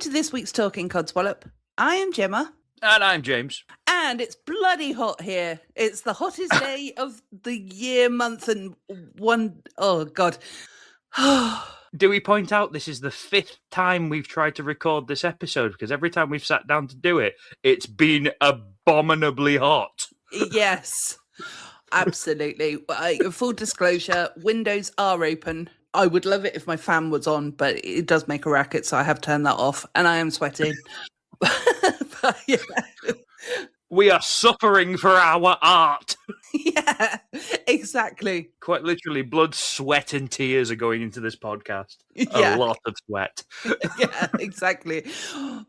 to this week's Talking Codswallop. I am Gemma. And I'm James. And it's bloody hot here. It's the hottest day of the year, month, and one... Oh, God. Do we point out this is the 5th time we've tried to record this episode? Because every time we've sat down to do it, it's been abominably hot. Yes, absolutely. Full disclosure, windows are open. I would love it if my fan was on, but it does make a racket, so I have turned that off, and I am sweating. But, yeah. We are suffering for our art. Yeah, exactly. Quite literally, blood, sweat, and tears are going into this podcast. Yeah. A lot of sweat. Yeah, exactly.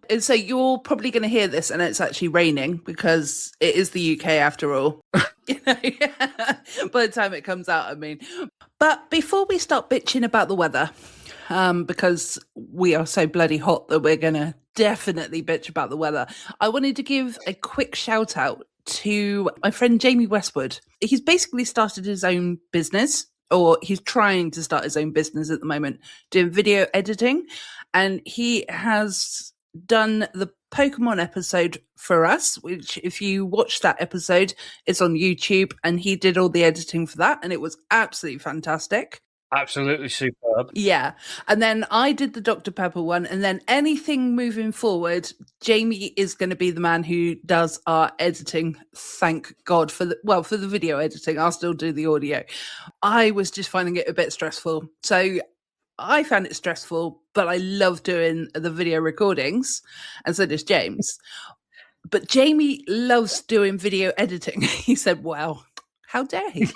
And so you're probably going to hear this, and it's actually raining because it is the UK after all. By the time it comes out, I mean. But before we start bitching about the weather, because we are so bloody hot that we're going to definitely bitch about the weather, I wanted to give a quick shout out to my friend Jamie Westwood. He's basically started his own business, or he's trying to start his own business at the moment, doing video editing. And he has done the Pokemon episode for us, which if you watch that episode, it's on YouTube, and he did all the editing for that, and it was absolutely fantastic. Absolutely superb. Yeah. And then I did the Dr. Pepper one, and then anything moving forward, Jamie is going to be the man who does our editing. Thank God for the video editing. I'll still do the audio. I was just finding it a bit stressful. So I found it stressful, but I love doing the video recordings, and so does James. But Jamie loves doing video editing. He said, "Wow, how dare he?"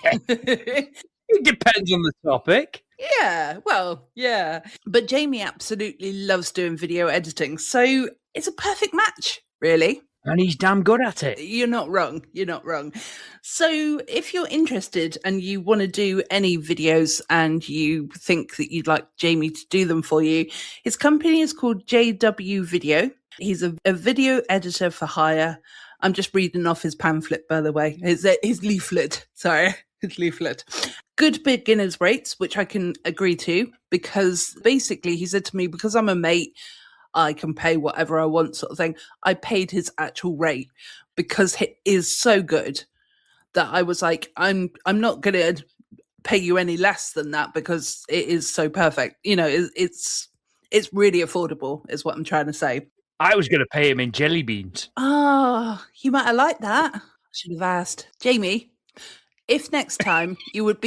It depends on the topic. Yeah, well, yeah. But Jamie absolutely loves doing video editing, so it's a perfect match, really. And he's damn good at it. You're not wrong. You're not wrong. So if you're interested and you want to do any videos and you think that you'd like Jamie to do them for you, his company is called JW Video. He's a video editor for hire. I'm just reading off his pamphlet, by the way. His leaflet. Sorry, his leaflet. Good beginner's rates, which I can agree to, because basically he said to me, because I'm a mate, I can pay whatever I want, sort of thing. I paid his actual rate because it is so good that I was like, I'm not going to pay you any less than that because it is so perfect. You know, it's really affordable, is what I'm trying to say. I was going to pay him in jelly beans. Oh, you might have liked that. I should have asked. Jamie, if next time you would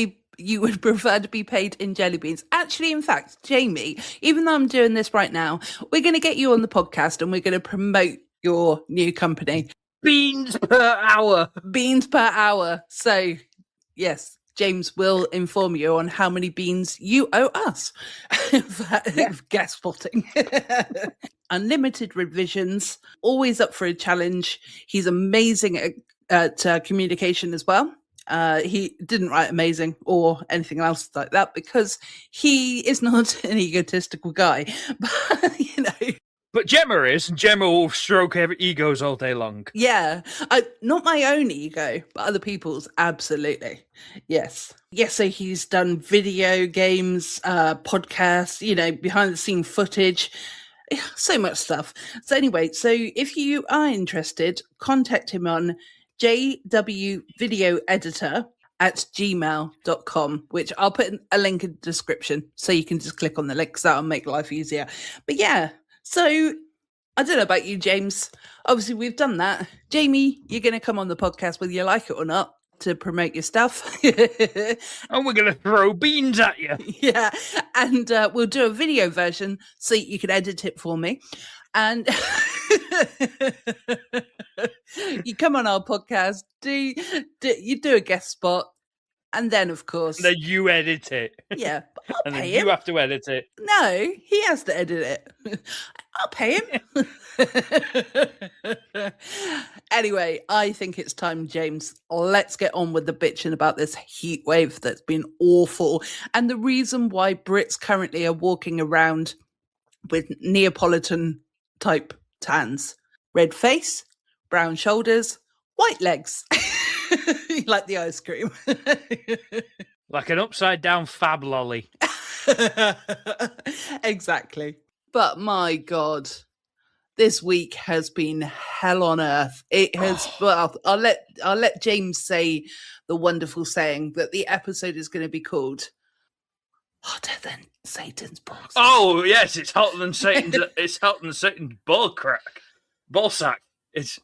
prefer to be paid in jelly beans. Actually, in fact, Jamie, even though I'm doing this right now, we're going to get you on the podcast and we're going to promote your new company. Beans per hour. Beans per hour. So, yes, James will inform you on how many beans you owe us. Guess spotting. Unlimited revisions, always up for a challenge. He's amazing at communication as well. He didn't write amazing or anything else like that because he is not an egotistical guy. But, you know. But Gemma is, and Gemma will stroke egos all day long. Yeah. Not my own ego, but other people's, absolutely. Yes. Yes, so he's done video games, podcasts, you know, behind-the-scene footage, so much stuff. So anyway, so if you are interested, contact him on jwvideoeditor@gmail.com, which I'll put a link in the description so you can just click on the link because that'll make life easier. But yeah, so I don't know about you, James. Obviously, we've done that. Jamie, you're going to come on the podcast whether you like it or not to promote your stuff. And we're going to throw beans at you. Yeah, and we'll do a video version so you can edit it for me. And you come on our podcast, you do a guest spot, and then, of course... Then you edit it. Yeah, but I'll and pay then him. You have to edit it. No, he has to edit it. I'll pay him. Anyway, I think it's time, James. Let's get on with the bitching about this heat wave that's been awful. And the reason why Brits currently are walking around with Neapolitan-type tans. Red face, brown shoulders, white legs. Like the ice cream. Like an upside-down fab lolly. Exactly. But my God, this week has been hell on earth. It has. Well, I'll let James say the wonderful saying that the episode is going to be called "Hotter Than Satan's Balls." Oh yes, it's hotter than Satan's. It's hotter than Satan's ballsack. It's.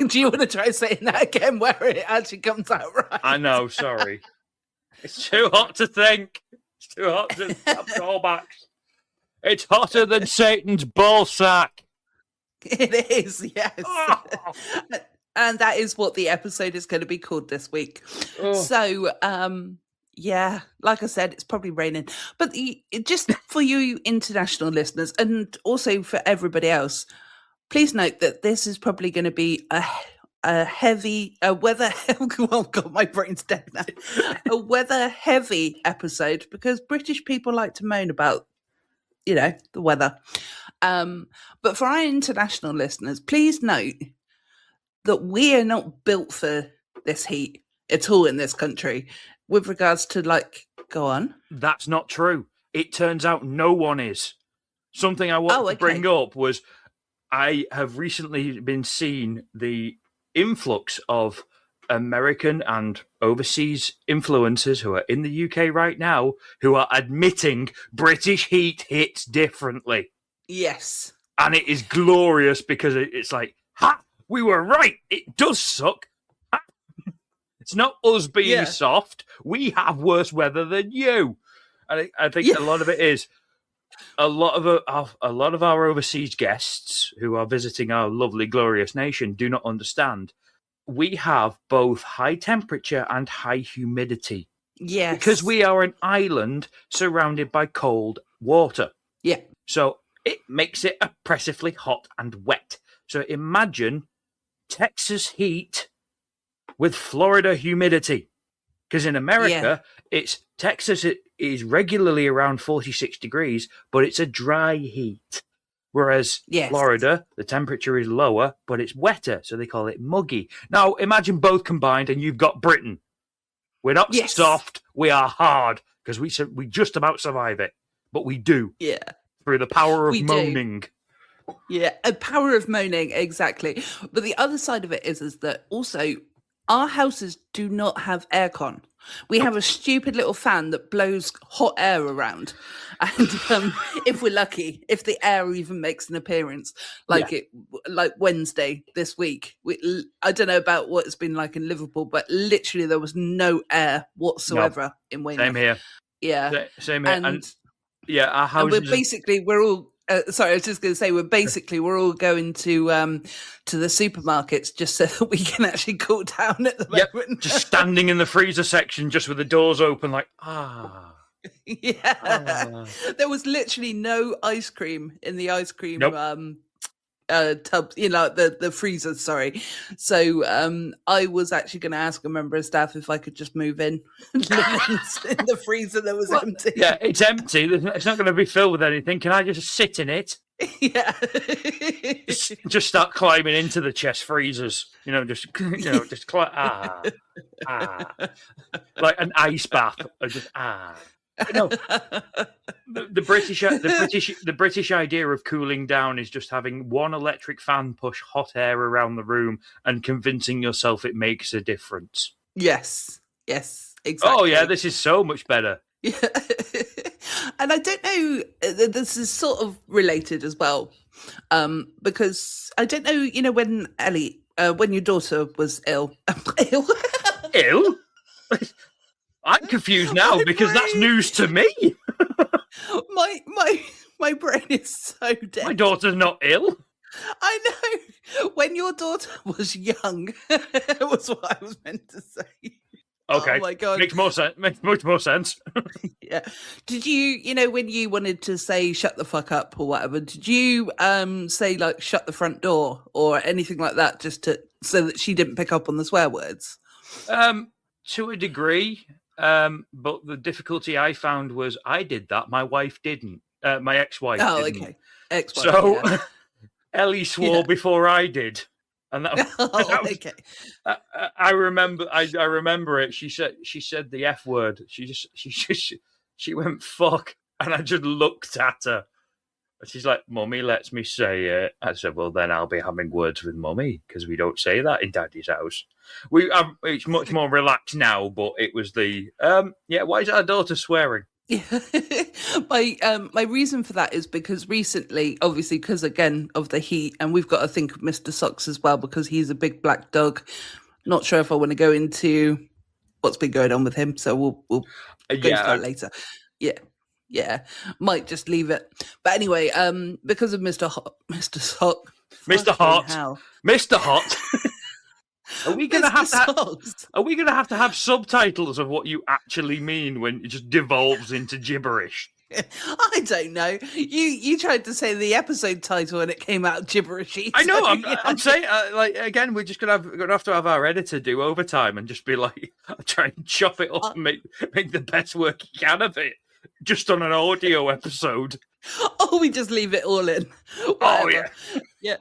Do you want to try saying that again, where it actually comes out right? I know. Sorry, it's too hot to think. It's too hot to have callbacks. It's hotter than Satan's ballsack. It is, yes. Oh. And that is what the episode is going to be called this week. Oh. So, yeah, like I said, it's probably raining. But just for you international listeners, and also for everybody else, please note that this is probably going to be a heavy, weather. Oh God, my brain's dead now. A weather heavy episode, because British people like to moan about, the weather. But for our international listeners, please note that we are not built for this heat at all in this country. With regards to, go on. That's not true. It turns out no one is. Something I want to bring up was I have recently been seeing the influx of American and overseas influencers who are in the UK right now who are admitting British heat hits differently. Yes. And it is glorious because it's like, ha, we were right. It does suck. Ha. It's not us being soft. We have worse weather than you. And I think a lot of it is a lot of our overseas guests who are visiting our lovely, glorious nation do not understand. We have both high temperature and high humidity. Yes. Because we are an island surrounded by cold water. Yeah. So it makes it oppressively hot and wet. So imagine Texas heat with Florida humidity. Because in America, Texas is regularly around 46 degrees, but it's a dry heat. Whereas Florida, the temperature is lower, but it's wetter, so they call it muggy. Now, imagine both combined, and you've got Britain. We're not soft, we are hard, because we just about survive it. But we do. Yeah. Through the power of moaning. Yeah, a power of moaning, exactly. But the other side of it is that also our houses do not have aircon. We have a stupid little fan that blows hot air around. And if we're lucky, if the air even makes an appearance, like Wednesday this week, I don't know about what it's been like in Liverpool, but literally there was no air whatsoever in Weymouth. Same here. Yeah. Same here. And our houses... And we're all... sorry, I was just going to say we're all going to the supermarkets just so that we can actually cool down at the moment. Just standing in the freezer section, just with the doors open, like Yeah, there was literally no ice cream in the ice cream tubs, the freezer. Sorry, so I was actually going to ask a member of staff if I could just move in and live in the freezer that was empty. Yeah, it's empty. It's not going to be filled with anything. Can I just sit in it? Yeah. just start climbing into the chest freezers. Like an ice bath. Or just No, the British idea of cooling down is just having one electric fan push hot air around the room and convincing yourself it makes a difference. Yes, exactly. Oh yeah, this is so much better. Yeah. And I don't know, this is sort of related as well, because I don't know, when Ellie, when your daughter was ill. Ill? I'm confused now because that's news to me. My brain is so dead. My daughter's not ill. I know. When your daughter was young, was what I was meant to say. Okay. Oh my God. Makes much more sense. Yeah. Did you, when you wanted to say shut the fuck up or whatever, did you say shut the front door or anything like that so that she didn't pick up on the swear words? To a degree. But the difficulty I found was I did that. My wife didn't. My ex-wife didn't. Oh, okay. Ex-wife, so Ellie swore before I did. And that, okay. I remember it. She said the F word. She went fuck, and I just looked at her, And she's like, Mummy lets me say it. I said, well, then I'll be having words with Mummy because we don't say that in Daddy's house. It's much more relaxed now, but it was the, why is our daughter swearing? Yeah. My reason for that is because recently, obviously, because again of the heat, and we've got to think of Mr. Socks as well because he's a big black dog. Not sure if I want to go into what's been going on with him, so we'll go into that later. Yeah, might just leave it. But anyway, because of Mr. Sock, Mr. Hot. Are we gonna have to have subtitles of what you actually mean when it just devolves into gibberish? I don't know. You tried to say the episode title and it came out gibberishy. I know. I'm saying again, we're just gonna have to have our editor do overtime and just be like, try and chop it up and make the best work he can of it, just on an audio episode. Oh, we just leave it all in. Whatever. Oh yeah.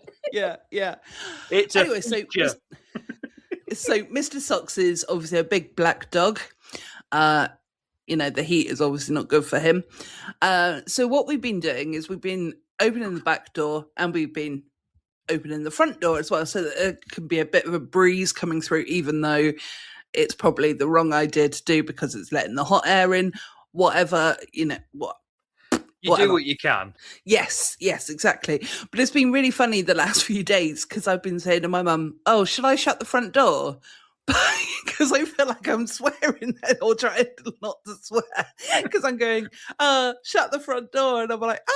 It's anyway, so Mr. Socks is obviously a big black dog. The heat is obviously not good for him. So what we've been doing is we've been opening the back door and we've been opening the front door as well, so that there can be a bit of a breeze coming through, even though it's probably the wrong idea to do because it's letting the hot air in. Whatever, what. You do what you can. Yes, exactly. But it's been really funny the last few days because I've been saying to my mum, oh, should I shut the front door? Because I feel like I'm swearing or trying not to swear because I'm going, shut the front door. And I'm like,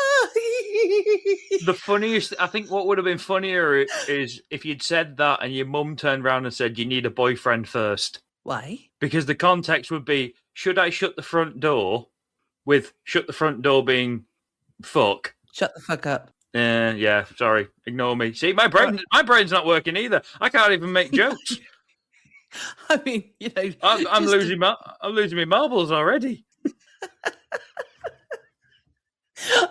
The funniest, I think what would have been funnier is if you'd said that and your mum turned around and said, you need a boyfriend first. Why? Because the context would be, should I shut the front door? With shut the front door being fuck. Shut the fuck up. Yeah, sorry. Ignore me. See, my brain's not working either. I can't even make jokes. I mean, I'm losing my marbles already.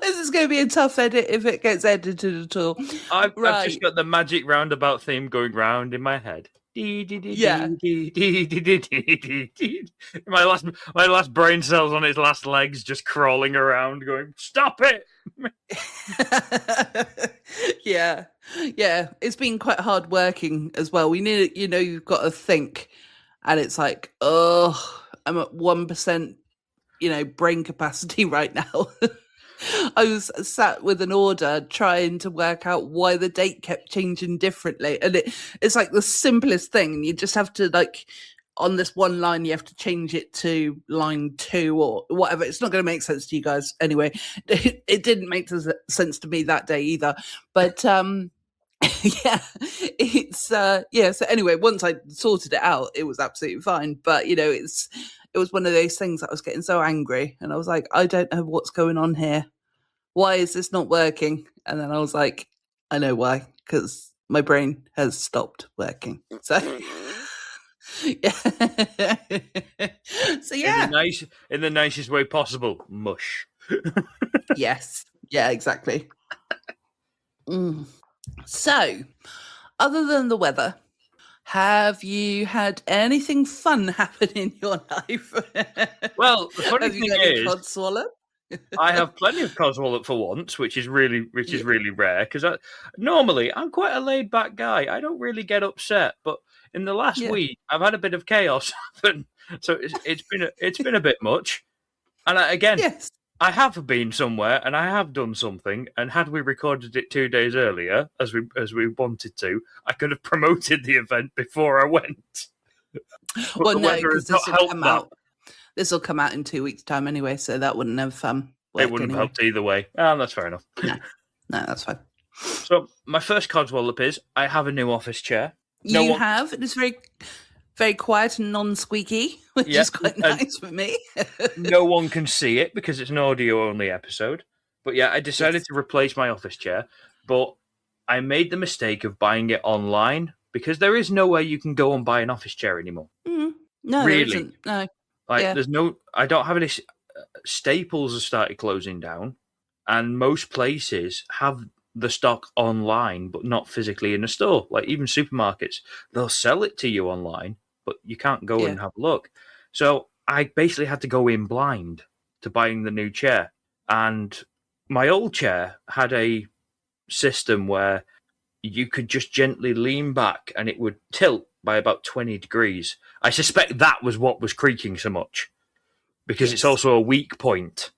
This is going to be a tough edit if it gets edited at all. I've just got the magic roundabout theme going round in my head. Yeah. My last brain cells on its last legs just crawling around going, stop it. Yeah. It's been quite hard working as well. We need, you've got to think, and it's like, oh, I'm at 1%, brain capacity right now. I was sat with an order trying to work out why the date kept changing differently. And it's like the simplest thing. And you just have to, on this one line, you have to change it to line 2 or whatever. It's not going to make sense to you guys anyway. It didn't make sense to me that day either. But So anyway, once I sorted it out, it was absolutely fine. But, it was one of those things that I was getting so angry. And I was like, I don't know what's going on here. Why is this not working? And then I was like, I know why, because my brain has stopped working. So, yeah. So, yeah. In the nicest way possible, mush. Yes. Yeah, exactly. So, other than the weather, have you had anything fun happen in your life? Well, the funny thing is, Codswallop? I have plenty of Codswallop for once, which is really rare. Because normally I'm quite a laid back guy. I don't really get upset, but in the last week I've had a bit of chaos happen, so it's been a bit much. And I have been somewhere and I have done something. And had we recorded it 2 days earlier, as we wanted to, I could have promoted the event before I went. Well, no, because this will come out. This will come out in 2 weeks' time anyway, so that wouldn't have it wouldn't have helped either way. That's fair enough. No, that's fine. So my first Codswallop is I have a new office chair. You have. It's very, very quiet and non-squeaky, which is quite nice for me. No one can see it because it's an audio-only episode. But yeah, I decided to replace my office chair, but I made the mistake of buying it online because there is nowhere you can go and buy an office chair anymore. No, really. There isn't. No. There's no. I don't have any. Staples have started closing down, and most places have the stock online, but not physically in a store. Like even supermarkets, they'll sell it to you online, but you can't go and have a look. So I basically had to go in blind to buying the new chair, and my old chair had a system where you could just gently lean back and it would tilt by about 20 degrees. I suspect that was what was creaking so much, because it's also a weak point.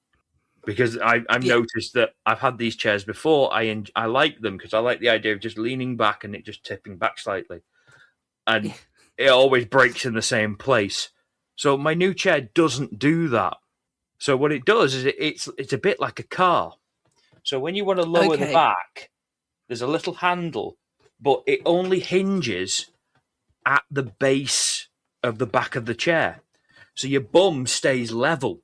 Because I've noticed that I've had these chairs before. I like them because I like the idea of just leaning back and it just tipping back slightly. And it always breaks in the same place. So my new chair doesn't do that. So what it does is it's a bit like a car. So when you want to lower the back, there's a little handle, but it only hinges at the base of the back of the chair. So your bum stays level.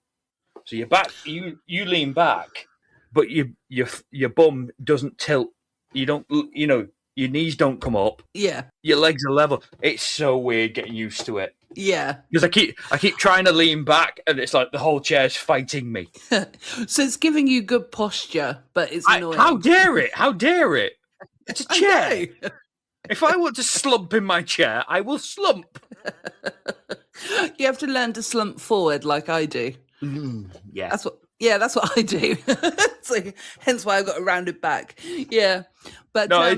So your back, you lean back, but your bum doesn't tilt. You don't, your knees don't come up. Yeah. Your legs are level. It's so weird getting used to it. Yeah. Because I keep trying to lean back, and it's like the whole chair's fighting me. So it's giving you good posture, but it's annoying. How dare it? How dare it? It's a chair. If I want to slump in my chair, I will slump. You have to learn to slump forward like I do. Yeah. That's what I do. So, hence why I've got a rounded back. Yeah. But no,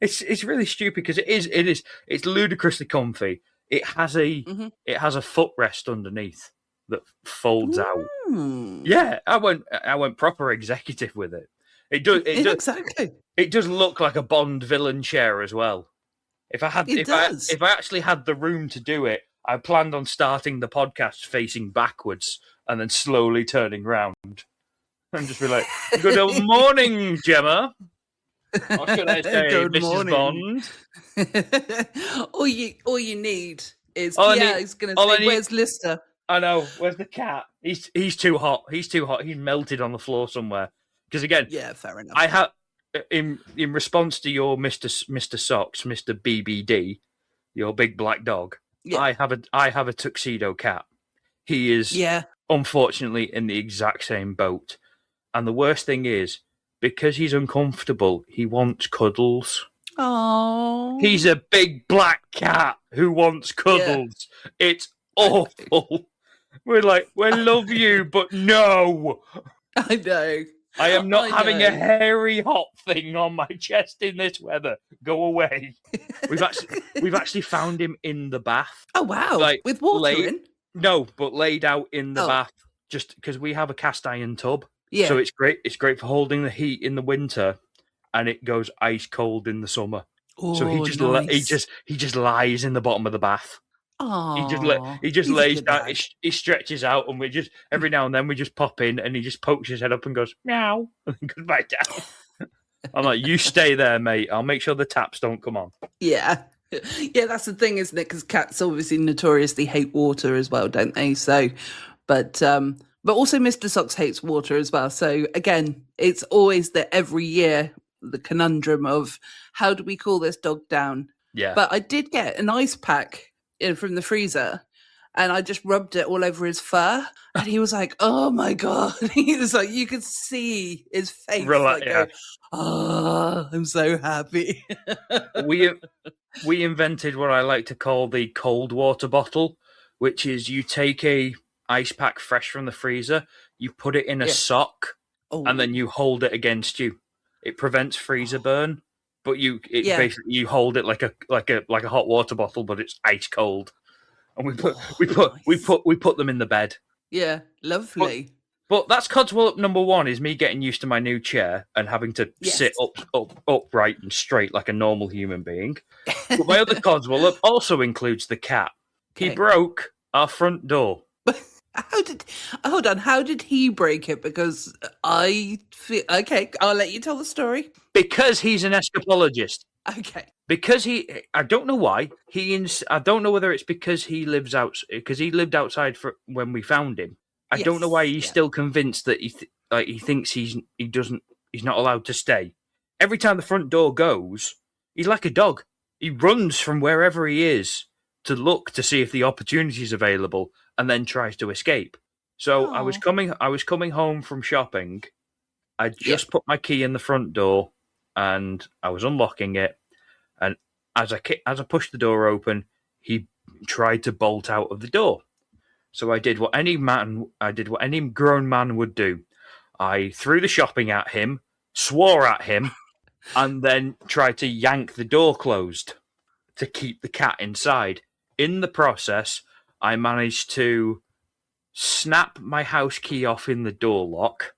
it's really stupid because it's ludicrously comfy. It has a footrest underneath that folds out. Yeah, I went proper executive with it. It does exactly. It does look like a Bond villain chair as well. If I actually had the room to do it, I planned on starting the podcast facing backwards and then slowly turning round and just be like, "Good morning, Gemma." Or should I say, Good Mrs. morning. Bond? all you need is he's going to say, "Where's Lister?" I know. Where's the cat? He's too hot. He's too hot. He's melted on the floor somewhere. Because again, fair enough. I have in response to your Mr. Socks, Mr. BBD, your big black dog. Yeah. I have a tuxedo cat. He is unfortunately in the exact same boat. And the worst thing is, because he's uncomfortable, he wants cuddles. Oh, he's a big black cat who wants cuddles. Yeah. It's awful. We're like, we love you, but no. I know. I am not having a hairy hot thing on my chest in this weather. Go away. We've actually found him in the bath. Oh wow! Like, with water in? No, but laid out in the bath, just because we have a cast iron tub. Yeah. So it's great. It's great for holding the heat in the winter, and it goes ice cold in the summer. Oh, so he just lies in the bottom of the bath. Aww, he just lays down. He stretches out, and we just every now and then we just pop in, and he just pokes his head up and goes meow, and then goes back down. I'm like, you stay there, mate. I'll make sure the taps don't come on. Yeah, that's the thing, isn't it? Because cats obviously notoriously hate water as well, don't they? So, but also Mr. Socks hates water as well. So again, it's always every year the conundrum of how do we cool this dog down? Yeah. But I did get an ice pack from the freezer, and I just rubbed it all over his fur, and he was like, "Oh my god!" He was like, you could see his face go, "Oh, I'm so happy." we invented what I like to call the cold water bottle, which is you take a ice pack fresh from the freezer, you put it in a sock, and then you hold it against you. It prevents freezer burn. But basically you hold it like a hot water bottle, but it's ice cold, and we put them in the bed. Yeah, lovely. But that's Codswallop number one, is me getting used to my new chair and having to sit upright and straight like a normal human being. But my other Codswallop also includes the cat. Okay. He broke our front door. How did he break it? Because I feel I'll let you tell the story. Because he's an escapologist. Okay. Because I don't know why I don't know whether it's because he lived outside when we found him. I don't know why he's still convinced that he thinks he's not allowed to stay. Every time the front door goes, he's like a dog. He runs from wherever he is to look to see if the opportunity is available, and then tries to escape. So I was coming home from shopping. I just put my key in the front door, and I was unlocking it. And as I pushed the door open, he tried to bolt out of the door. So I did what any grown man would do. I threw the shopping at him, swore at him, and then tried to yank the door closed to keep the cat inside. In the process, I managed to snap my house key off in the door lock.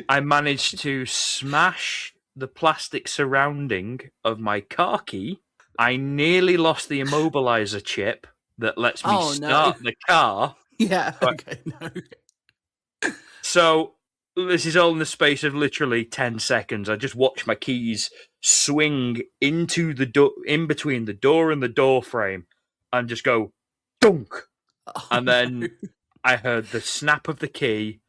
I managed to smash the plastic surrounding of my car key. I nearly lost the immobilizer chip that lets me start the car. Yeah, okay, no. So this is all in the space of literally 10 seconds. I just watched my keys swing into the door, in between the door and the door frame, and just go dunk. And then I heard the snap of the key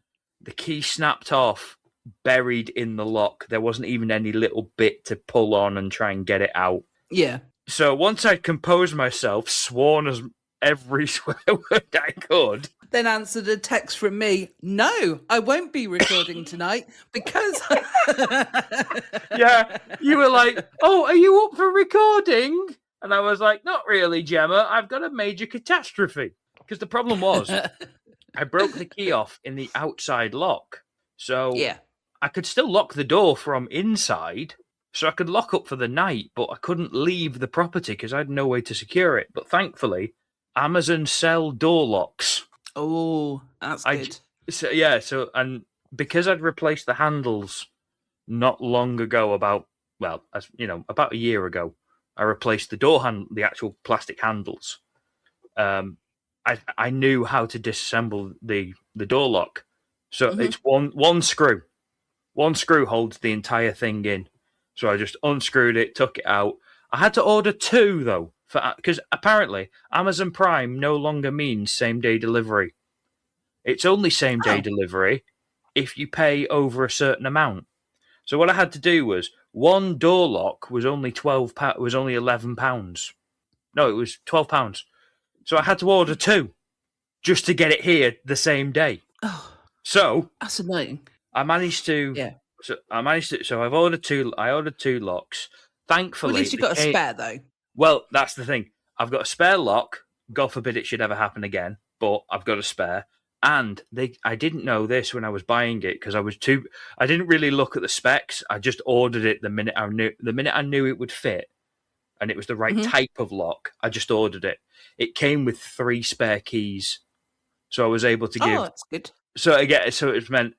snapped off, buried in the lock. There wasn't even any little bit to pull on and try and get it out. Yeah. So once I'd composed myself, sworn as every swear word I could, then answered a text from me, no, I won't be recording tonight because... Yeah, you were like, oh, are you up for recording? And I was like, not really, Gemma. I've got a major catastrophe. Because the problem was, I broke the key off in the outside lock. So I could still lock the door from inside. So I could lock up for the night, but I couldn't leave the property because I had no way to secure it. But thankfully, Amazon sell door locks. Oh, that's good. And because I'd replaced the handles not long ago, about a year ago, I replaced the actual plastic handles. I knew how to disassemble the door lock. So it's one screw. One screw holds the entire thing in. So I just unscrewed it, took it out. I had to order 2 though, because apparently Amazon Prime no longer means same-day delivery. It's only same-day delivery if you pay over a certain amount. So what I had to do was, one door lock was only £11. No, it was £12. So I had to order 2 just to get it here the same day. Oh, so that's annoying. I managed to. Yeah. So I've ordered 2. I ordered 2 locks. Thankfully, at least you got a spare though. Well, that's the thing. I've got a spare lock. God forbid it should ever happen again. But I've got a spare. And I didn't know this when I was buying it because I didn't really look at the specs. I just ordered it the minute I knew it would fit, and it was the right type of lock. I just ordered it. It came with 3 spare keys, so I was able to give. Oh, that's good. So it meant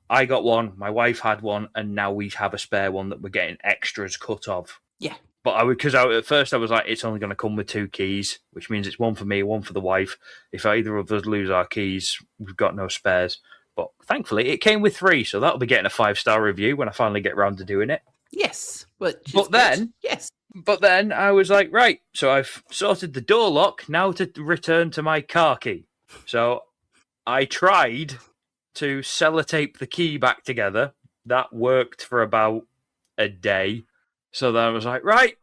I got one, my wife had one, and now we have a spare one that we're getting extras cut of. Yeah. But at first I was like, it's only going to come with 2 keys, which means it's one for me, one for the wife. If either of us lose our keys, we've got no spares. But thankfully, it came with 3, so that'll be getting a 5-star review when I finally get around to doing it. Yes. But then I was like, right, so I've sorted the door lock, now to return to my car key. So I tried to sellotape the key back together. That worked for about a day. So then I was like, right,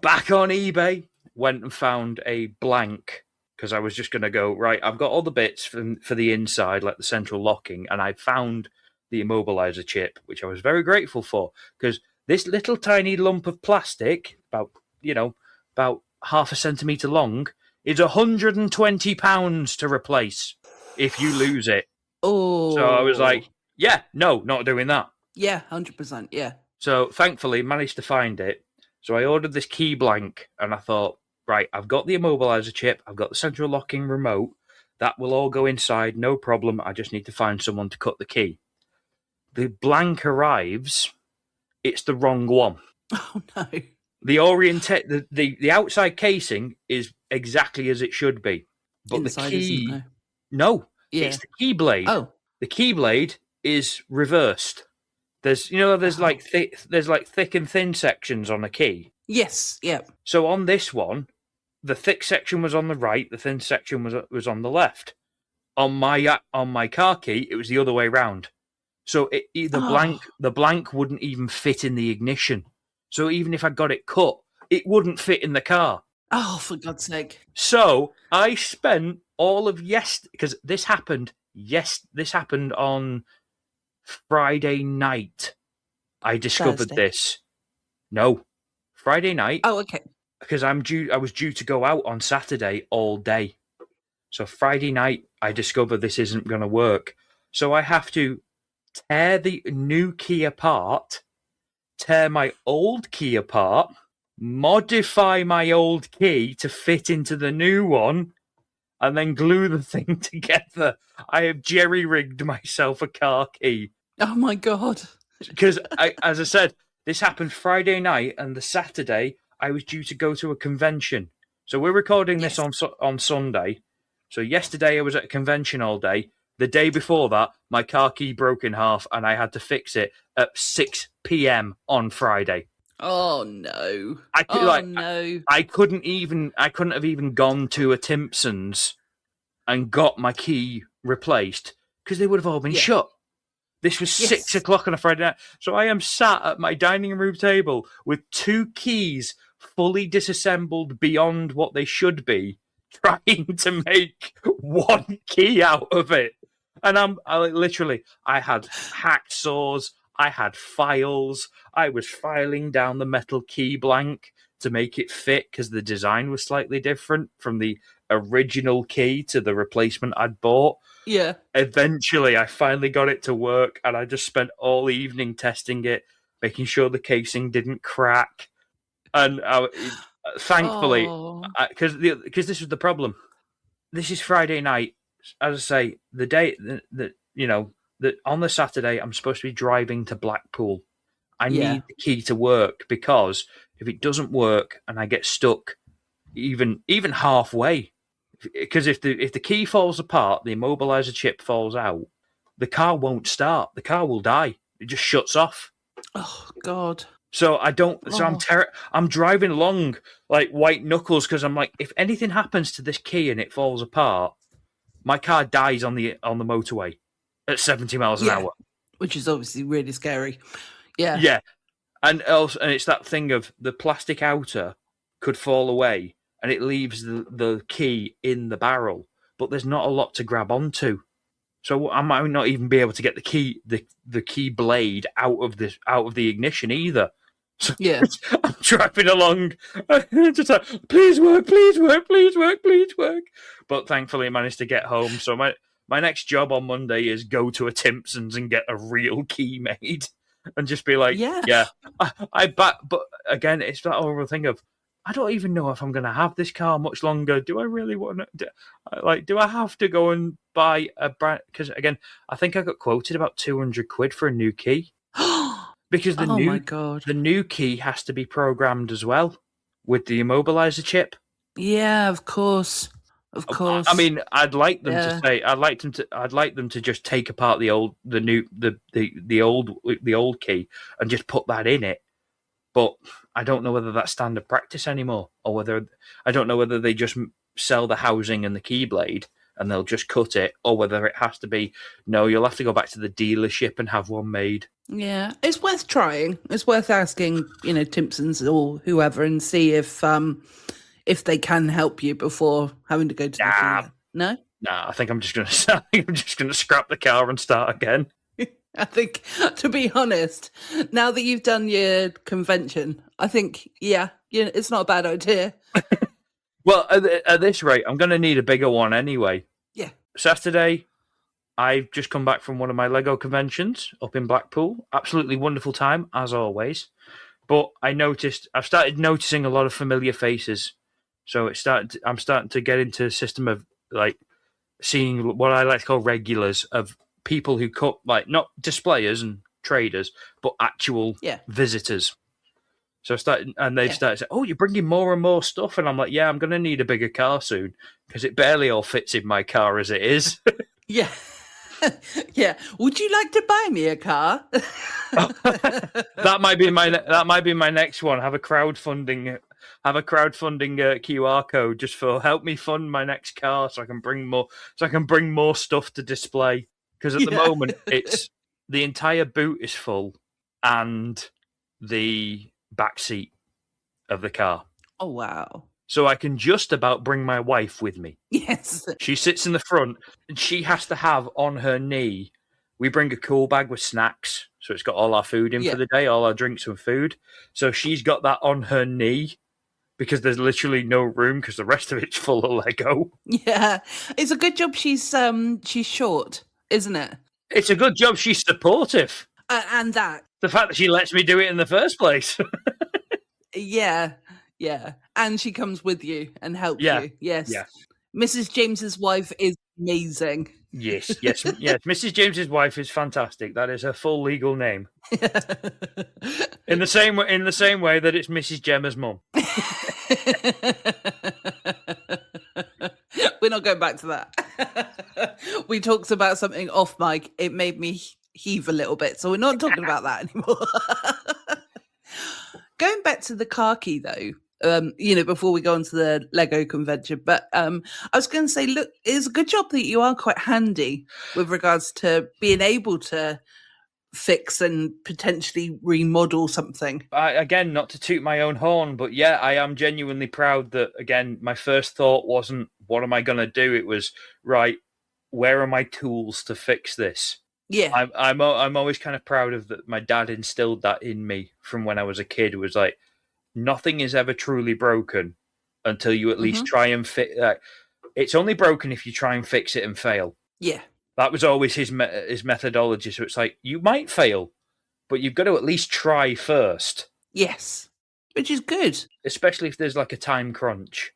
back on eBay. Went and found a blank because I was just going to go, right, I've got all the bits for the inside, like the central locking, and I found the immobilizer chip, which I was very grateful for because this little tiny lump of plastic, about half a centimetre long, is £120 to replace if you lose it. Oh. So I was like, yeah, no, not doing that. Yeah, 100%, yeah. So thankfully managed to find it. So I ordered this key blank and I thought, right, I've got the immobilizer chip, I've got the central locking remote, that will all go inside, no problem. I just need to find someone to cut the key. The blank arrives, it's the wrong one. Oh no. The outside casing is exactly as it should be. But inside the key isn't, no. Yeah. It's the key blade. Oh. The key blade is reversed. There's like thick and thin sections on a key. Yes, yeah. So on this one, the thick section was on the right, the thin section was on the left. On my car key, it was the other way round. So the blank wouldn't even fit in the ignition. So even if I got it cut, it wouldn't fit in the car. Oh, for God's sake. So I spent all of because this happened on Friday night. I discovered this. No, Friday night. Oh, okay. Because I was due to go out on Saturday all day. So Friday night, I discovered this isn't going to work. So I have to tear the new key apart, tear my old key apart, modify my old key to fit into the new one, and then glue the thing together. I have jerry-rigged myself a car key. Oh my God. Because, as I said, this happened Friday night, and the Saturday I was due to go to a convention. So we're recording this on Sunday. So yesterday I was at a convention all day. The day before that, my car key broke in half, and I had to fix it at 6 p.m. on Friday. Oh no! I couldn't have even gone to a Timpson's and got my key replaced because they would have all been shut. This was 6 o'clock on a Friday night. So I am sat at my dining room table with 2 keys fully disassembled beyond what they should be, trying to make 1 key out of it. And I had hacksaws, I had files, I was filing down the metal key blank to make it fit because the design was slightly different from the original key to the replacement I'd bought. Yeah. Eventually, I finally got it to work, and I just spent all evening testing it, making sure the casing didn't crack. And thankfully, because this was the problem. This is Friday night. As I say, the day that on the Saturday, I'm supposed to be driving to Blackpool. I need the key to work because if it doesn't work and I get stuck, even halfway, because if the key falls apart, the immobilizer chip falls out, the car won't start. The car will die. It just shuts off. Oh God. So I'm driving along like white knuckles because I'm like, if anything happens to this key and it falls apart, my car dies on the motorway at 70 miles an hour, which is obviously really scary. Yeah. Yeah. And it's that thing of the plastic outer could fall away and it leaves the key in the barrel, but there's not a lot to grab onto. So I might not even be able to get the key blade out of the ignition either. So I'm driving along, just like, please work. But thankfully I managed to get home. So my next job on Monday is go to a Timpson's and get a real key made. And just be like, but again, it's that horrible thing of, I don't even know if I'm going to have this car much longer. Do I really want to? Do I have to go and buy a brand? Because again, I think I got quoted about £200 for a new key. Because the new key has to be programmed as well with the immobilizer chip. Yeah, of course. Of course. I mean, I'd like them to say. I'd like them to just take apart the old key and just put that in it. But I don't know whether that's standard practice anymore, or whether they just sell the housing and the keyblade and they'll just cut it, or whether it has to be no. You'll have to go back to the dealership and have one made. Yeah, it's worth trying. It's worth asking, Timpson's or whoever, and see if they can help you before having to go to the dealer. No? Nah, I think I'm just gonna scrap the car and start again. I think, to be honest, now that you've done your convention, I think, it's not a bad idea. Well, at this rate, I'm going to need a bigger one anyway. Yeah. Saturday, I've just come back from one of my Lego conventions up in Blackpool. Absolutely wonderful time, as always. But I've started noticing a lot of familiar faces. So I'm starting to get into a system of like seeing what I like to call regulars of people who cut, like, not displayers and traders, but actual visitors. So they've started saying, "Oh, you're bringing more and more stuff," and I'm like, "Yeah, I'm going to need a bigger car soon because it barely all fits in my car as it is." Yeah, yeah. Would you like to buy me a car? That might be my next one. Have a crowdfunding QR code just for help me fund my next car so I can bring more stuff to display. Because at the moment, it's the entire boot is full and the back seat of the car. Oh, wow. So I can just about bring my wife with me. Yes. She sits in the front and she has to have on her knee, we bring a cool bag with snacks. So it's got all our food in for the day, all our drinks and food. So she's got that on her knee because there's literally no room because the rest of it's full of Lego. Yeah. It's a good job she's short, isn't it? It's a good job she's supportive. And that. The fact that she lets me do it in the first place. Yeah. And she comes with you and helps you. Yes. Yeah. Mrs. James's wife is amazing. Yes. Mrs. James's wife is fantastic. That is her full legal name. in the same way that it's Mrs. Gemma's mum. We're not going back to that. We talked about something off mic. It made me heave a little bit, so we're not talking about that anymore. Going back to the car key, though, before we go on to the Lego convention, but I was going to say, look, it's a good job that you are quite handy with regards to being able to fix and potentially remodel something. Again, not to toot my own horn, but yeah, I am genuinely proud that, again, my first thought wasn't, what am I going to do? It was, right, where are my tools to fix this? Yeah. I'm always kind of proud of that. My dad instilled that in me from when I was a kid. It was like, nothing is ever truly broken until you at least try and fix. It's only broken if you try and fix it and fail. Yeah. That was always his methodology. So it's like, you might fail, but you've got to at least try first. Yes, which is good. Especially if there's like a time crunch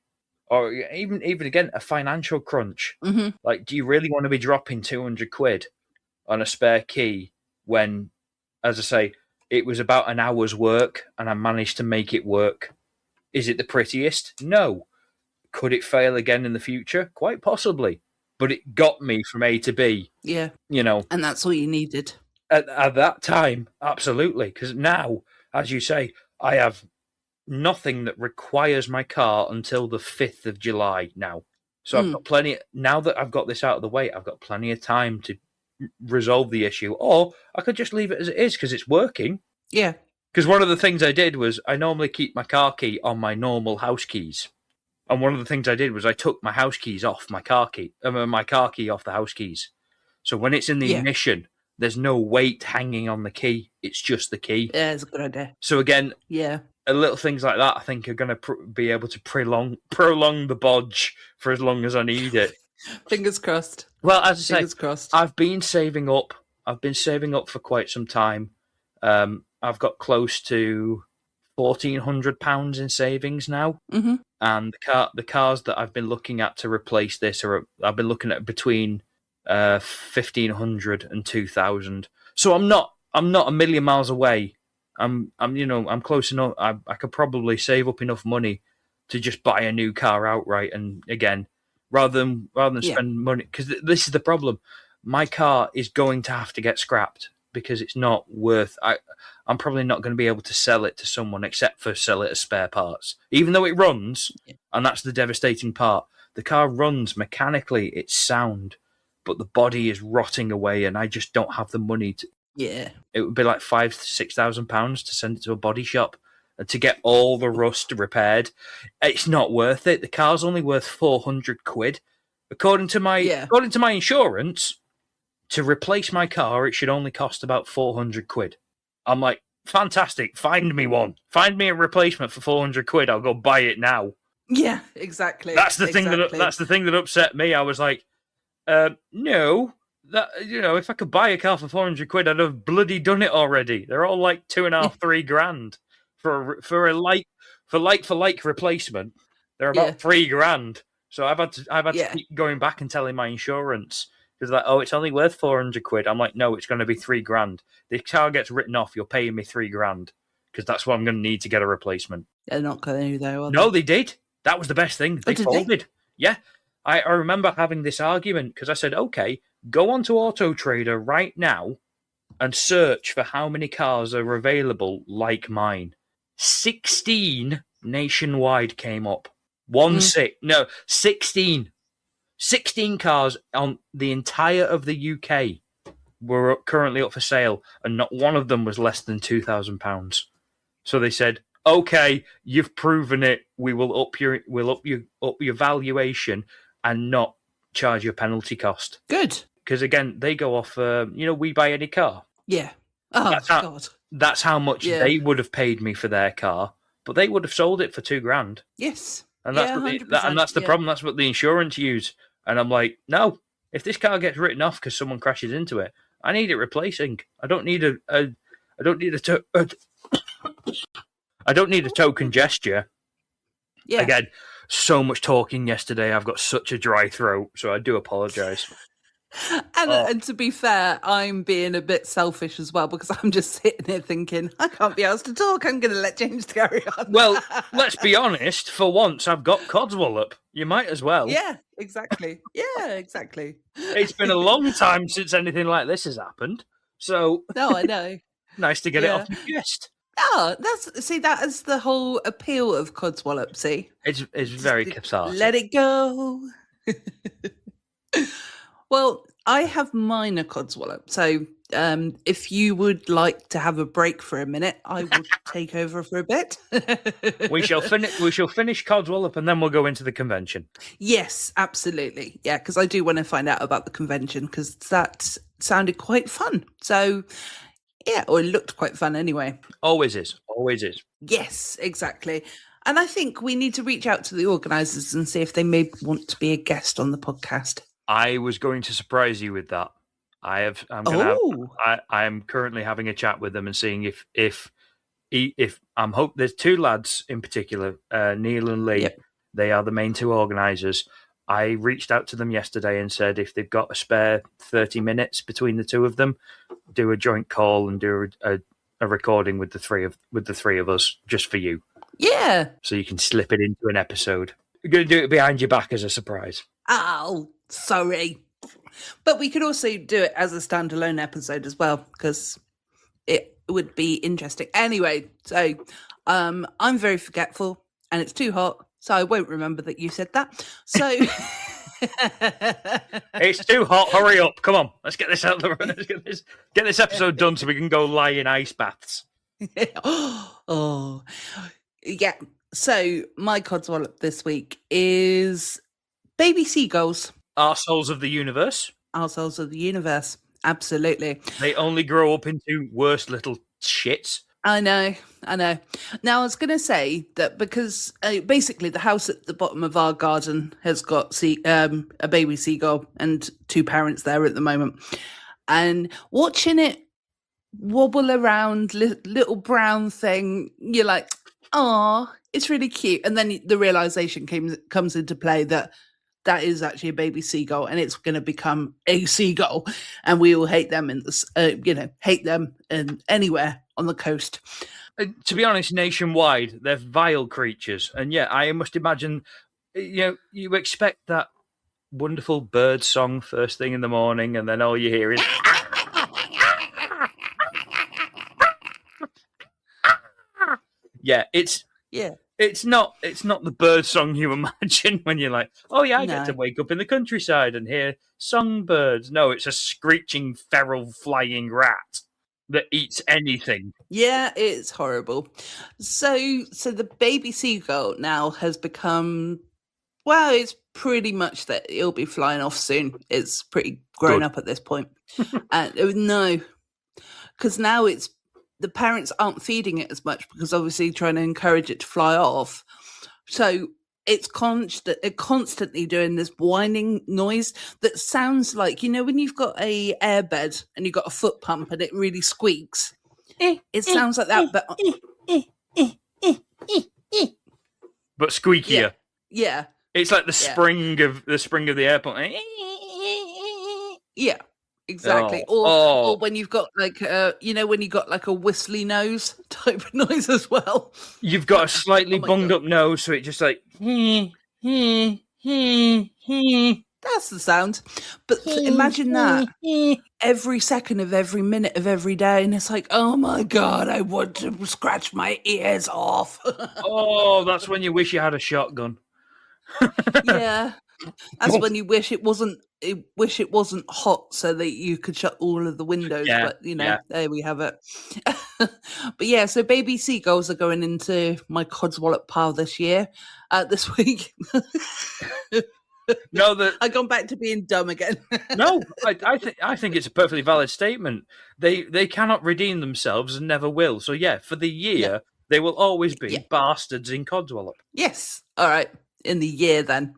or even again, a financial crunch. Mm-hmm. Like, do you really want to be dropping 200 quid on a spare key when, as I say, it was about an hour's work and I managed to make it work? Is it the prettiest? No. Could it fail again in the future? Quite possibly. But it got me from A to B. Yeah. You know. And that's all you needed. At that time, absolutely. Because now, as you say, I have nothing that requires my car until the 5th of July now. So I've got plenty. Now that I've got this out of the way, I've got plenty of time to resolve the issue. Or I could just leave it as it is because it's working. Yeah. Because one of the things I did was I normally keep my car key on my normal house keys. And one of the things I did was I took my house keys off my car key off the house keys. So when it's in the ignition, there's no weight hanging on the key. It's just the key. Yeah, it's a good idea. So again, little things like that I think are going to be able to prolong the bodge for as long as I need it. Fingers crossed. Well, as I Fingers say, crossed. I've been saving up. I've been saving up for quite some time. I've got close to £1,400 in savings now. Mm-hmm. And the cars that I've been looking at to replace this I've been looking at between 1,500 and 2,000. So I'm not a million miles away. I'm close enough. I could probably save up enough money to just buy a new car outright. And again, rather than spend money, because this is the problem. My car is going to have to get scrapped because it's not worth. I'm probably not going to be able to sell it to someone except for sell it as spare parts, even though it runs. And that's the devastating part. The car runs mechanically, it's sound, but the body is rotting away, and I just don't have the money to. Yeah, it would be like £5,000-6,000 to send it to a body shop and to get all the rust repaired. It's not worth it. The car's only worth 400 quid, according to my insurance. To replace my car, it should only cost about 400 quid. I'm like, fantastic. Find me one. Find me a replacement for 400 quid. I'll go buy it now. Yeah, exactly. That's the thing that upset me. I was like, no, that, if I could buy a car for 400 quid, I'd have bloody done it already. They're all like 2.5-3 grand for like replacement. They're about 3 grand. So I've had to keep going back and telling my insurance. Because like, it's only worth 400 quid. I'm like, no, it's going to be 3 grand. The car gets written off. You're paying me 3 grand because that's what I'm going to need to get a replacement. They're not going to, though. No, they did. That was the best thing. They folded. Yeah, I remember having this argument because I said, okay, go onto Auto Trader right now and search for how many cars are available like mine. 16 nationwide came up. 16. 16 cars on the entire of the UK were currently up for sale, and not one of them was less than £2,000. So they said, "Okay, you've proven it. We will up your valuation and not charge you a penalty cost." Good, because again, they go off. We buy any car. Yeah. Oh God. That's how much they would have paid me for their car, but they would have sold it for 2 grand. Yes. And that's the problem. That's what the insurance use. And I'm like, no, if this car gets written off because someone crashes into it, I need it replacing. I don't need I don't need I don't need a token gesture. Yeah. Again, so much talking yesterday. I've got such a dry throat, so I do apologise. And to be fair, I'm being a bit selfish as well because I'm just sitting here thinking, I can't be asked to talk. I'm going to let James carry on. Well, let's be honest. For once, I've got Codswallop. You might as well. Yeah, exactly. Yeah, exactly. It's been a long time since anything like this has happened. So, No, I know. nice to get it off your chest. Oh, that is the whole appeal of Codswallop, see? It's very cathartic. Let it go. Well, I have minor Codswallop, so if you would like to have a break for a minute, I will take over for a bit. We shall finish Codswallop and then we'll go into the convention. Yes, absolutely. Yeah, because I do want to find out about the convention because that sounded quite fun. So, yeah, or it looked quite fun anyway. Always is. Always is. Yes, exactly. And I think we need to reach out to the organisers and see if they may want to be a guest on the podcast. I was going to surprise you with that. I am currently having a chat with them and seeing if I'm hope there's two lads in particular, Neil and Lee. Yep. They are the main two organisers. I reached out to them yesterday and said if they've got a spare 30 minutes between the two of them, do a joint call and do a recording with the three of us just for you. Yeah. So you can slip it into an episode. We're going to do it behind your back as a surprise. Oh, sorry. But we could also do it as a standalone episode as well, because it would be interesting. Anyway, so I'm very forgetful and it's too hot, so I won't remember that you said that. So it's too hot. Hurry up. Come on. Let's get this out of the room. Let's get this episode done so we can go lie in ice baths. Oh, yeah. So my Codswallop this week is baby seagulls. Arseholes of the universe. Arseholes of the universe. Absolutely. They only grow up into worse little shits. I know. Now, I was going to say that because basically the house at the bottom of our garden has got a baby seagull and two parents there at the moment. And watching it wobble around, little brown thing, you're like, oh, it's really cute. And then the realization comes into play that is actually a baby seagull and it's going to become a seagull and we will hate them anywhere on the coast. To be honest, nationwide, they're vile creatures. And yeah, I must imagine, you expect that wonderful bird song first thing in the morning and then all you hear is... It's not the bird song you imagine when you're like, oh yeah, I get to wake up in the countryside and hear songbirds. No, it's a screeching feral flying rat that eats anything. Yeah, it's horrible. So the baby seagull now has become, well, it's pretty much that it'll be flying off soon. It's pretty grown up at this point. No, because now the parents aren't feeding it as much because obviously trying to encourage it to fly off. So it's constantly doing this whining noise that sounds like, when you've got a airbed and you've got a foot pump and it really squeaks. It sounds like that, but squeakier. Yeah. It's like the spring of the airport. Yeah. Exactly. Or when you've got like when you got like a whistly nose type of noise as well. You've got a slightly bunged up nose, so it just like that's the sound. But imagine that every second of every minute of every day, and it's like, oh my god, I want to scratch my ears off. Oh, that's when you wish you had a shotgun. Yeah. That's when you wish it wasn't hot so that you could shut all of the windows. Yeah, but there we have it. But yeah, so baby seagulls are going into my Codswallop pile this week. No, I've gone back to being dumb again. No, I think it's a perfectly valid statement. They cannot redeem themselves and never will. So yeah, for the year, they will always be bastards in Codswallop. Yes. All right. In the year then.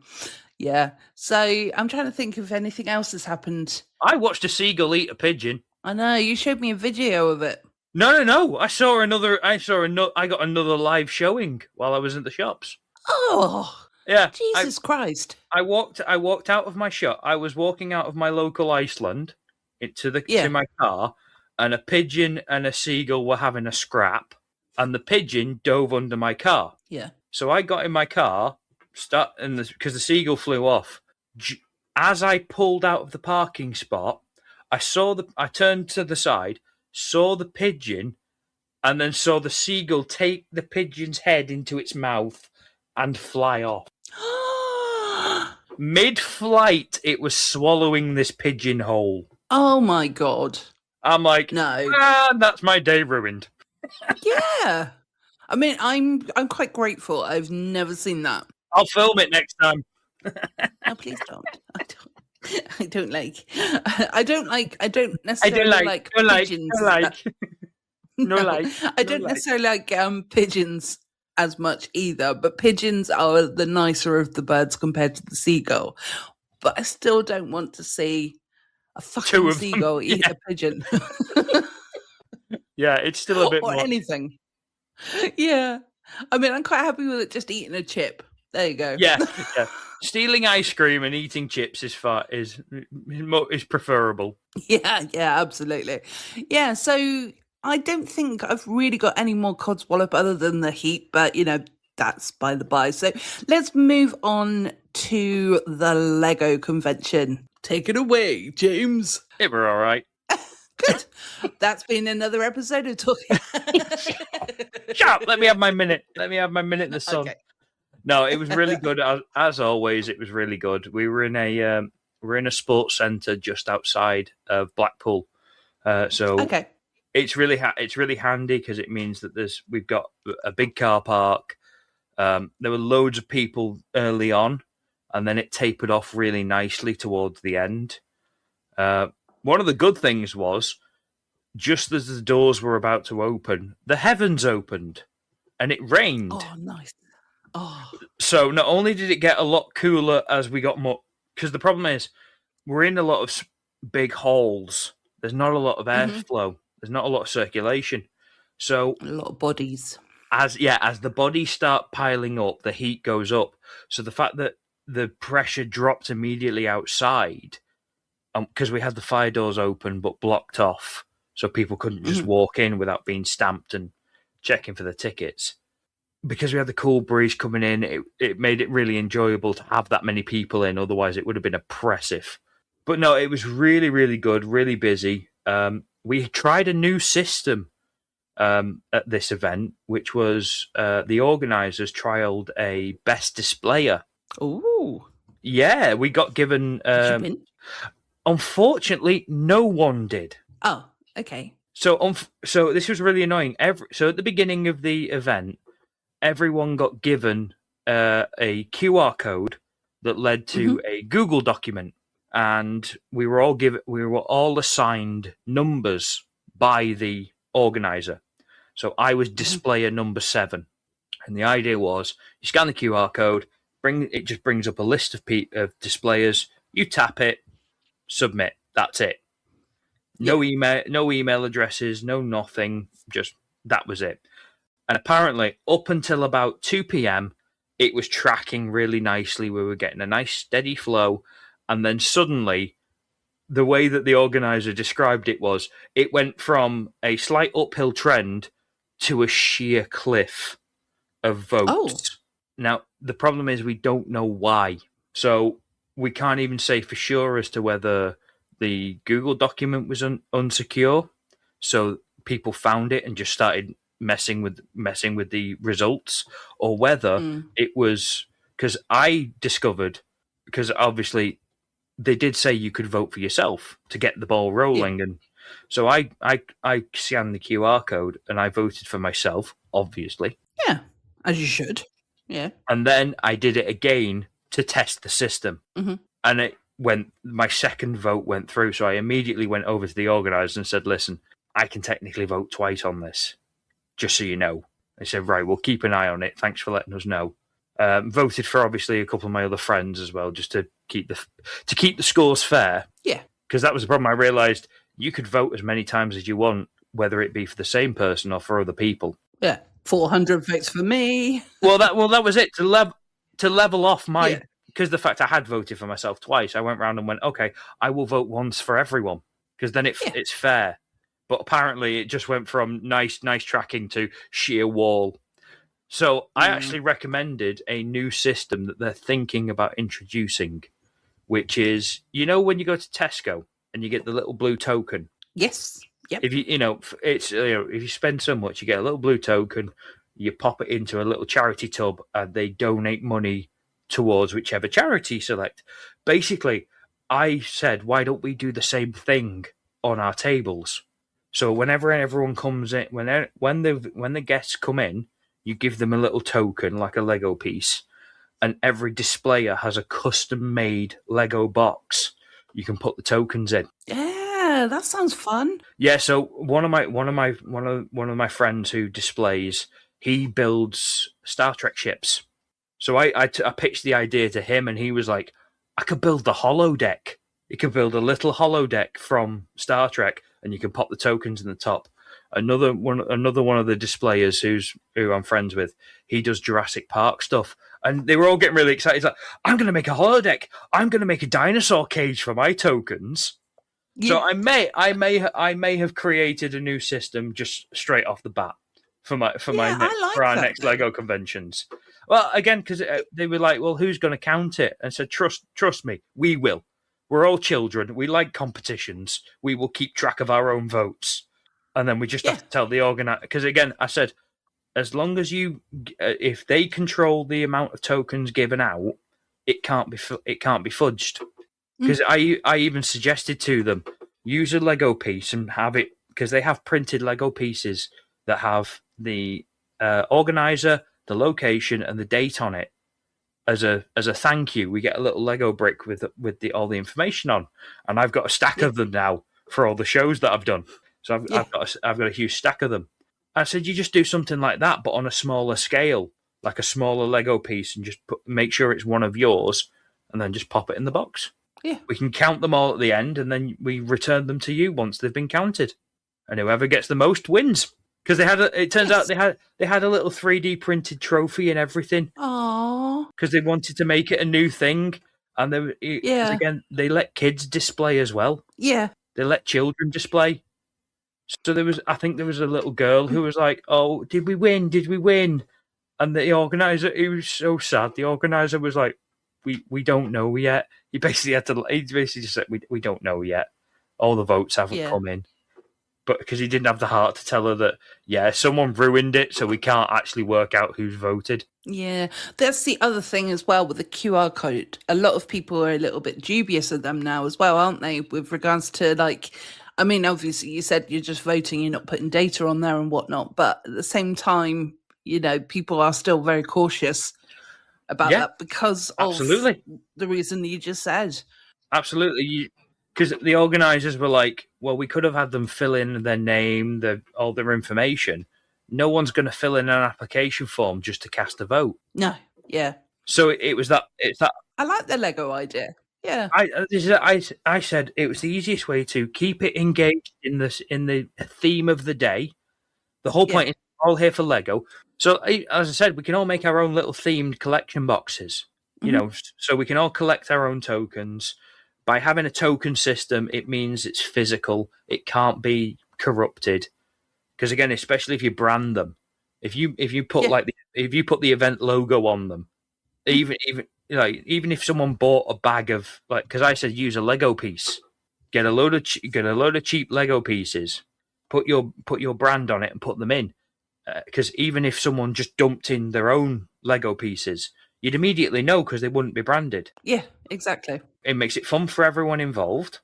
Yeah. So I'm trying to think if anything else has happened. I watched a seagull eat a pigeon. I know, you showed me a video of it. No. I got another live showing while I was in the shops. Oh, yeah. Jesus Christ! I walked out of my shop. I was walking out of my local Iceland to my car, and a pigeon and a seagull were having a scrap, and the pigeon dove under my car. Yeah. So I got in my car, because the seagull flew off. As I pulled out of the parking spot, I turned to the side, saw the pigeon, and then saw the seagull take the pigeon's head into its mouth and fly off. Mid-flight, it was swallowing this pigeon whole. Oh my God! I'm like, no, that's my day ruined. Yeah, I mean, I'm quite grateful. I've never seen that. I'll film it next time. No, please don't. I don't necessarily like pigeons. I don't necessarily like pigeons as much either, but pigeons are the nicer of the birds compared to the seagull. But I still don't want to see a fucking seagull eat a pigeon. Yeah, it's still a bit or more anything. Yeah, I mean, I'm quite happy with it just eating a chip. There you go. Yeah. Stealing ice cream and eating chips is preferable. Yeah, absolutely. Yeah, so I don't think I've really got any more Codswallop other than the heat, but that's by the by. So let's move on to the Lego convention. Take it away, James. It were all right. Good. That's been another episode of Talking. Shut up. Let me have my minute. Let me have my minute in the sun. Okay. No, it was really good. As always, it was really good. We were in a sports centre just outside of Blackpool. Okay. It's really handy because it means that we've got a big car park. There were loads of people early on, and then it tapered off really nicely towards the end. One of the good things was, just as the doors were about to open, the heavens opened, and it rained. Oh, nice. Oh. So not only did it get a lot cooler as we got more, because the problem is we're in a lot of big halls. There's not a lot of airflow. There's not a lot of circulation. So a lot of bodies. As the bodies start piling up, the heat goes up. So the fact that the pressure dropped immediately outside, because we had the fire doors open but blocked off, so people couldn't just walk in without being stamped and checking for the tickets. Because we had the cool breeze coming in, it made it really enjoyable to have that many people in. Otherwise, it would have been oppressive. But no, it was really, really good, really busy. We tried a new system at this event, which was the organisers trialled a best displayer. Ooh. Yeah, we got given... Unfortunately, no one did. Oh, okay. So this was really annoying. So at the beginning of the event, everyone got given a QR code that led to a Google document, and we were all assigned numbers by the organizer. So I was displayer number 7, and the idea was you scan the QR code, it just brings up a list of displayers. You tap it, submit. That's it. No email addresses, no nothing. Just that was it. And apparently, up until about 2 p.m., it was tracking really nicely. We were getting a nice steady flow. And then suddenly, the way that the organizer described it was, it went from a slight uphill trend to a sheer cliff of votes. Oh. Now, the problem is we don't know why. So we can't even say for sure as to whether the Google document was unsecure. So people found it and just started messing with the results, or whether it was because I discovered, because obviously they did say you could vote for yourself to get the ball rolling, and so I scanned the QR code and I voted for myself, obviously. Yeah, as you should. Yeah, and then I did it again to test the system, and my second vote went through. So I immediately went over to the organizer and said, "Listen, I can technically vote twice on this. Just so you know." They said, "Right, we'll keep an eye on it. Thanks for letting us know." Voted for obviously a couple of my other friends as well, just to keep the scores fair. Yeah, because that was the problem. I realised you could vote as many times as you want, whether it be for the same person or for other people. Yeah, 400 votes for me. Well, that was it to level off my, because the fact I had voted for myself twice, I went round and went, okay, I will vote once for everyone, because then it's fair. But apparently, it just went from nice tracking to sheer wall. So I actually recommended a new system that they're thinking about introducing, which is, when you go to Tesco and you get the little blue token. Yes. Yep. If if you spend so much, you get a little blue token. You pop it into a little charity tub, and they donate money towards whichever charity you select. Basically, I said, why don't we do the same thing on our tables? So whenever everyone comes in, when the guests come in, you give them a little token, like a Lego piece, and every displayer has a custom-made Lego box you can put the tokens in. Yeah, that sounds fun. Yeah, so one of my friends who displays, he builds Star Trek ships. So I pitched the idea to him, and he was like, I could build the holodeck. You could build a little holodeck from Star Trek, and you can pop the tokens in the top. Another one of the displayers who I'm friends with, he does Jurassic Park stuff, and they were all getting really excited. He's like, I'm going to make a holodeck. I'm going to make a dinosaur cage for my tokens. Yeah. So I may have created a new system just straight off the bat for our next Lego conventions. Well, again, because they were like, well, who's going to count it? And I said, trust me, we will. We're all children. We like competitions. We will keep track of our own votes. And then we just have to tell the organizer. Because again, I said, as long as if they control the amount of tokens given out, it can't be fudged. Because I even suggested to them, use a Lego piece and have it, because they have printed Lego pieces that have the organizer, the location, and the date on it. As a thank you, we get a little Lego brick with all the information on, and I've got a stack of them now for all the shows that I've done. So I've got a huge stack of them. I said, you just do something like that, but on a smaller scale, like a smaller Lego piece, and just make sure it's one of yours, and then just pop it in the box. Yeah, we can count them all at the end, and then we return them to you once they've been counted, and whoever gets the most wins. Because it turns out they had a little 3D printed trophy and everything. Aww. Because they wanted to make it a new thing, and again they let kids display as well. Yeah, they let children display. So I think there was a little girl who was like, "Oh, did we win? Did we win?" And the organizer, he was so sad. The organizer was like, "We don't know yet." He basically just said, "We don't know yet. All the votes haven't come in." But because he didn't have the heart to tell her that, someone ruined it, so we can't actually work out who's voted. Yeah, that's the other thing as well with the QR code. A lot of people are a little bit dubious of them now as well, aren't they? With regards to obviously you said you're just voting, you're not putting data on there and whatnot. But at the same time, people are still very cautious about that because of the reason you just said. Absolutely. Because the organisers were like, well, we could have had them fill in their name, all their information. No one's going to fill in an application form just to cast a vote. No, yeah. So it's that. I like the Lego idea. Yeah. I said it was the easiest way to keep it engaged in the theme of the day. The whole point is we're all here for Lego. So as I said, we can all make our own little themed collection boxes. So we can all collect our own tokens. By having a token system, it means it's physical. It can't be corrupted. Because again, especially if you brand them, if you put if you put the event logo on them, even if someone bought a bag of because I said use a Lego piece, get a load of cheap Lego pieces, put your brand on it and put them in. Because even if someone just dumped in their own Lego pieces, you'd immediately know because they wouldn't be branded. Yeah, exactly. It makes it fun for everyone involved.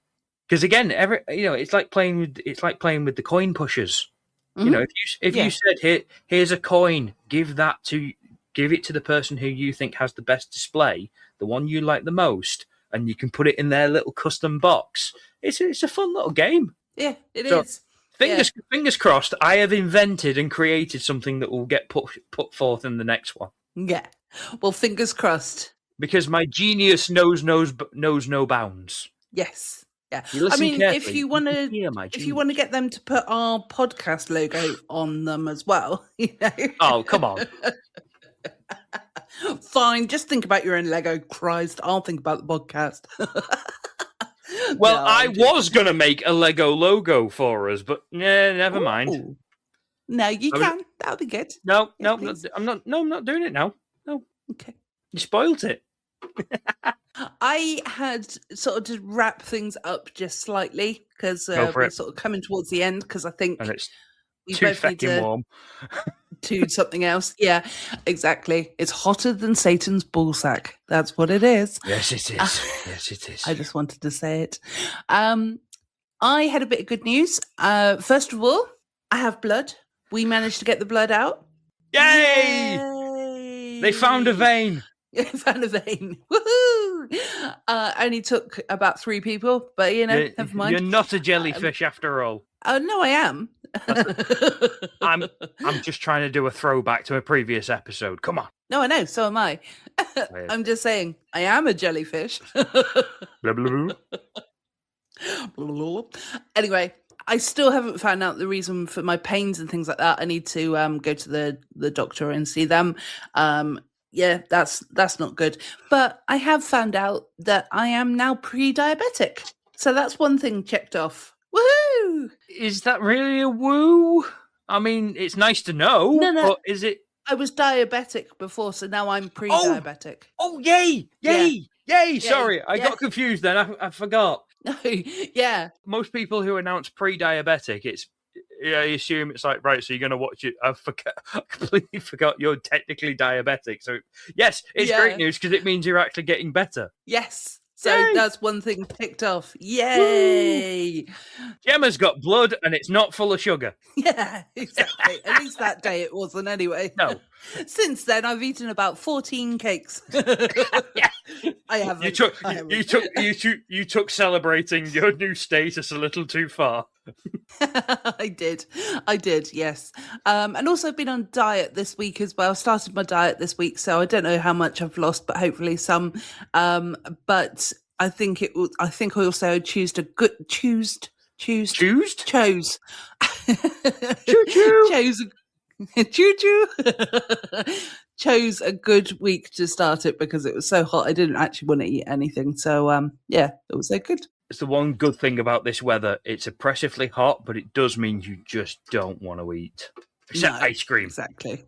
Because again, it's like playing with the coin pushers. Mm-hmm. If you said here's a coin, give it to the person who you think has the best display, the one you like the most, and you can put it in their little custom box. It's a fun little game. Yeah, it is. Fingers crossed. I have invented and created something that will get put forth in the next one. Yeah. Well, fingers crossed. Because my genius knows no bounds. Yes. Yeah. You listen I mean, carefully, if you want to, hear my if you want to get them to put our podcast logo on them as well, you know. Oh, come on. Fine, just think about your own Lego. Christ, I'll think about the podcast. Well, No, I was going to make a Lego logo for us, but never mind. Ooh. No, you can. That'll be good. No, Yes, no, please. I'm not doing it now. No. Okay. You spoilt it. I had sort of to wrap things up just slightly because Go for we're it. sort of coming towards the end because I think And it's we too both need fucking to warm. do something else. Yeah, exactly. It's hotter than Satan's ballsack. That's what it is. Yes, it is. Yes, it is. I just wanted to say it. I had a bit of good news. First of all, I have blood. We managed to get the blood out. Yay! Yay! They found a vein. Found a vein. Woohoo! Only took about 3 people, but never mind. You're not a jellyfish after all. Oh no, I am. I'm just trying to do a throwback to a previous episode. Come on. No, I know. So am I. I'm just saying, I am a jellyfish. Blah, blah, blah. Anyway, I still haven't found out the reason for my pains and things like that. I need to go to the doctor and see them. Yeah, that's not good. But I have found out that I am now pre-diabetic. So that's one thing checked off. Woohoo! Is that really a woo? I mean, it's nice to know. No. But is it? I was diabetic before, so now I'm pre-diabetic. Oh, yay! Yay! Yay! Sorry, I yeah. got confused then. I forgot. No, yeah. Most people who announce pre-diabetic, I assume it's like, right, so you're going to watch it. I completely forgot you're technically diabetic. So, yes, it's great news because it means you're actually getting better. Yes. So Yay! that's one thing ticked off. Yay! Woo! Gemma's got blood and it's not full of sugar. Yeah, exactly. At least that day it wasn't anyway. No. Since then, I've eaten about 14 cakes. Yeah. I haven't. You took celebrating your new status a little too far. I did, yes. And also been on diet this week as well. Started my diet this week, so I don't know how much I've lost, but hopefully some. But I think I also chose chose a good week to start it because it was so hot I didn't actually want to eat anything. So it was so good. It's the one good thing about this weather. It's oppressively hot, but it does mean you just don't want to eat. Except ice cream. Exactly.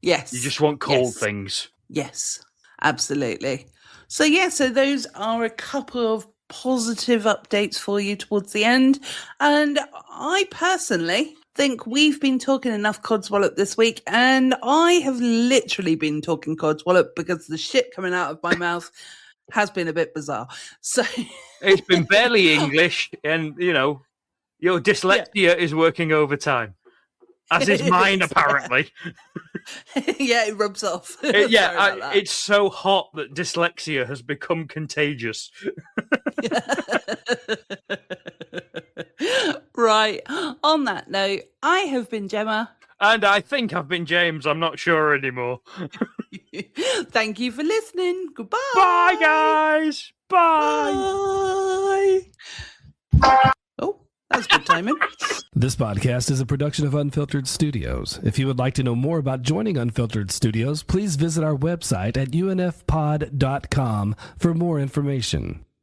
Yes. You just want cold things. Yes, absolutely. So those are a couple of positive updates for you towards the end. And I personally think we've been talking enough Codswallop this week, and I have literally been talking Codswallop because the shit coming out of my mouth has been a bit bizarre. So it's been barely English, and your dyslexia is working overtime, as is mine apparently. Yeah, it rubs off. It's so hot that dyslexia has become contagious. Right. On that note, I have been Gemma. And I think I've been James. I'm not sure anymore. Thank you for listening. Goodbye. Bye, guys. Bye. Oh, that was good timing. This podcast is a production of Unfiltered Studios. If you would like to know more about joining Unfiltered Studios, please visit our website at unfpod.com for more information.